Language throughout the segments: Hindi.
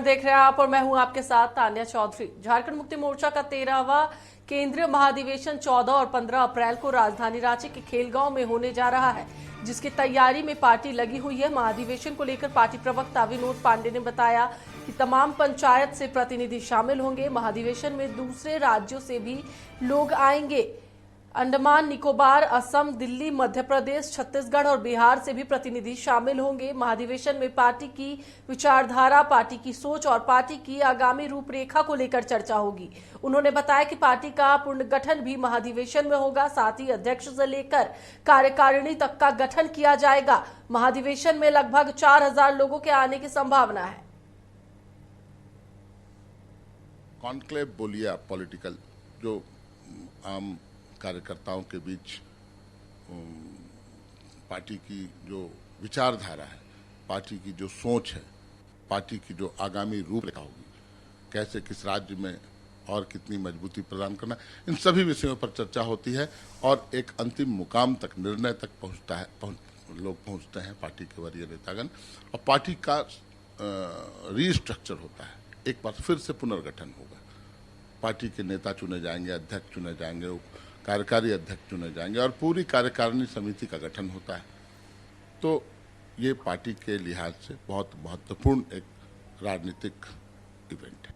झारखंड देख रहे हैं आप और मैं हूं आपके साथ तान्या चौधरी। झारखंड मुक्ति मोर्चा का 13वां केंद्रीय महाधिवेशन 14 और 15 अप्रैल को राजधानी रांची के खेलगांव में होने जा रहा है, जिसकी तैयारी में पार्टी लगी हुई है। महाधिवेशन को लेकर पार्टी प्रवक्ता विनोद पांडे ने बताया कि तमाम पंचायत से प्रतिनिधि शामिल होंगे। महाधिवेशन में दूसरे राज्यों से भी लोग आएंगे। अंडमान निकोबार, असम, दिल्ली, मध्य प्रदेश, छत्तीसगढ़ और बिहार से भी प्रतिनिधि शामिल होंगे। महाधिवेशन में पार्टी की विचारधारा, पार्टी की सोच और पार्टी की आगामी रूपरेखा को लेकर चर्चा होगी। उन्होंने बताया कि पार्टी का पुनर्गठन भी महाधिवेशन में होगा। साथ ही अध्यक्ष से लेकर कार्यकारिणी तक का गठन किया जाएगा। महाधिवेशन में लगभग 4000 लोगों के आने की संभावना है। कॉन्क्लेव बोलिए आप, पॉलिटिकल जो आम कार्यकर्ताओं के बीच पार्टी की जो विचारधारा है, पार्टी की जो सोच है, पार्टी की जो आगामी रूपरेखा होगी, कैसे किस राज्य में और कितनी मजबूती प्रदान करना, इन सभी विषयों पर चर्चा होती है और एक अंतिम मुकाम तक, निर्णय तक लोग पहुंचते हैं पार्टी के वरीय नेतागण, और पार्टी का रीस्ट्रक्चर होता है। एक बार फिर से पुनर्गठन होगा, पार्टी के नेता चुने जाएंगे, अध्यक्ष चुने जाएंगे, कार्यकारी अध्यक्ष चुने जाएंगे और पूरी कार्यकारिणी समिति का गठन होता है। तो ये पार्टी के लिहाज से बहुत महत्वपूर्ण एक राजनीतिक इवेंट है।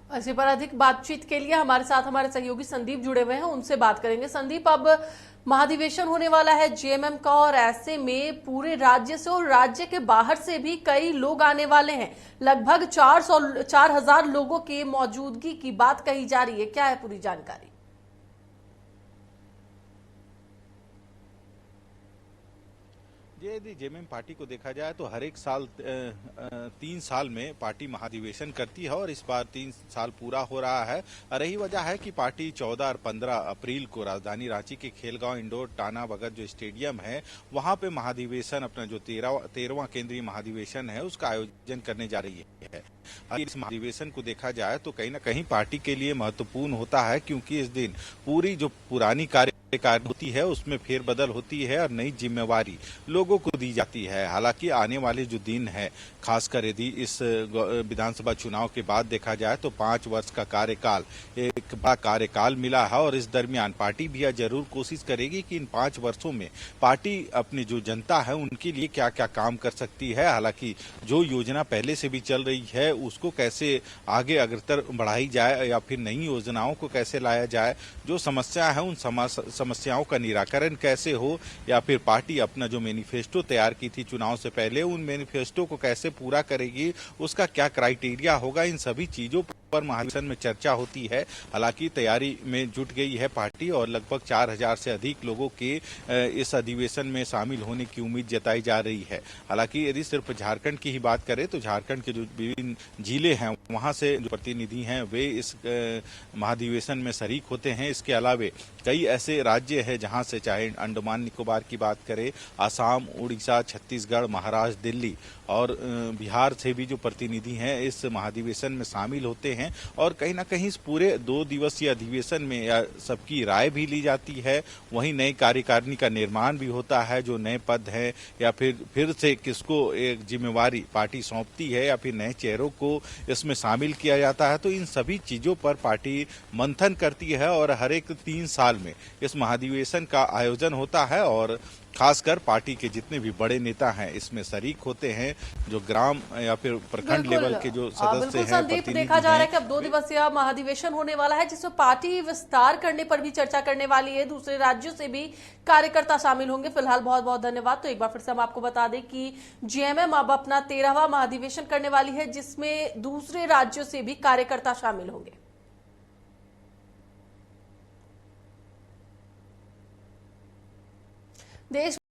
इसी पर अधिक बातचीत के लिए हमारे साथ हमारे सहयोगी संदीप जुड़े हुए हैं, उनसे बात करेंगे। संदीप, अब महाधिवेशन होने वाला है जेएमएम का और ऐसे में पूरे राज्य से और राज्य के बाहर से भी कई लोग आने वाले हैं। लगभग 4000 लोगों की मौजूदगी की बात कही जा रही है। क्या है पूरी जानकारी? यदि जेएमएम पार्टी को देखा जाए तो हर एक साल 3 साल में पार्टी महाधिवेशन करती है और इस बार 3 साल पूरा हो रहा है। रही वजह है कि पार्टी 14 और 15 अप्रैल को राजधानी रांची के खेलगांव इंडोर टाना भगत जो स्टेडियम है, वहां पे महाधिवेशन, अपना जो 13वां केंद्रीय महाधिवेशन है, उसका आयोजन करने जा रही है। इस महाधिवेशन को देखा जाए तो कहीं ना कहीं पार्टी के लिए महत्वपूर्ण होता है, क्योंकि इस दिन पूरी जो पुरानी कार्यकारिणी होती है उसमें फेरबदल होती है और नई जिम्मेवारी लोगों को दी जाती है। हालांकि आने वाले जो दिन है, खासकर यदि इस विधानसभा चुनाव के बाद देखा जाए तो 5 वर्ष का कार्यकाल एक बड़ा कार्यकाल मिला है और इस दरमियान पार्टी भी यह जरूर कोशिश करेगी कि इन 5 वर्षों में पार्टी अपनी जो जनता है उनके लिए क्या क्या काम कर सकती है। हालांकि जो योजना पहले से भी चल रही है उसको कैसे आगे अग्रतर बढ़ाई जाए या फिर नई योजनाओं को कैसे लाया जाए, जो समस्या है उन समस्याओं का निराकरण कैसे हो, या फिर पार्टी अपना जो मैनिफेस्टो तैयार की थी चुनाव से पहले, उन मैनिफेस्टो को कैसे पूरा करेगी, उसका क्या क्राइटेरिया होगा, इन सभी चीजों पर महाधिवेशन में चर्चा होती है। हालांकि तैयारी में जुट गई है पार्टी और लगभग 4000 से अधिक लोगों के इस अधिवेशन में शामिल होने की उम्मीद जताई जा रही है। हालांकि यदि सिर्फ झारखंड की ही बात करें तो झारखंड के जो विभिन्न जिले हैं वहां से जो प्रतिनिधि हैं वे इस महाधिवेशन में शरीक होते हैं। इसके अलावे कई ऐसे राज्य हैं जहां से, चाहे अंडमान निकोबार की बात करें, असम, उड़ीसा, छत्तीसगढ़, महाराष्ट्र, दिल्ली और बिहार से भी जो प्रतिनिधि हैं इस महाधिवेशन में शामिल होते हैं और कहीं ना कहीं इस पूरे 2 दिवसीय अधिवेशन में या सबकी राय भी ली जाती है। वहीं नई कार्यकारिणी का निर्माण भी होता है, जो नए पद हैं या फिर से किसको एक जिम्मेवारी पार्टी सौंपती है या फिर नए चेहरों को इसमें शामिल किया जाता है। तो इन सभी चीजों पर पार्टी मंथन करती है और हर एक 3 साल में इस महाधिवेशन का आयोजन होता है और खासकर पार्टी के जितने भी बड़े नेता हैं इसमें शरीक होते हैं, जो ग्राम या फिर प्रखंड लेवल के जो सदस्य हैं, संदीप, देखा जा रहा है कि अब 2 दिवसीय महाधिवेशन होने वाला है, जिसमें पार्टी विस्तार करने पर भी चर्चा करने वाली है। दूसरे राज्यों से भी कार्यकर्ता शामिल होंगे। फिलहाल बहुत बहुत धन्यवाद। तो एक बार फिर से हम आपको बता दें कि जेएमएम अब अपना 13वां महाधिवेशन करने वाली है, जिसमें दूसरे राज्यों से भी कार्यकर्ता शामिल होंगे। देश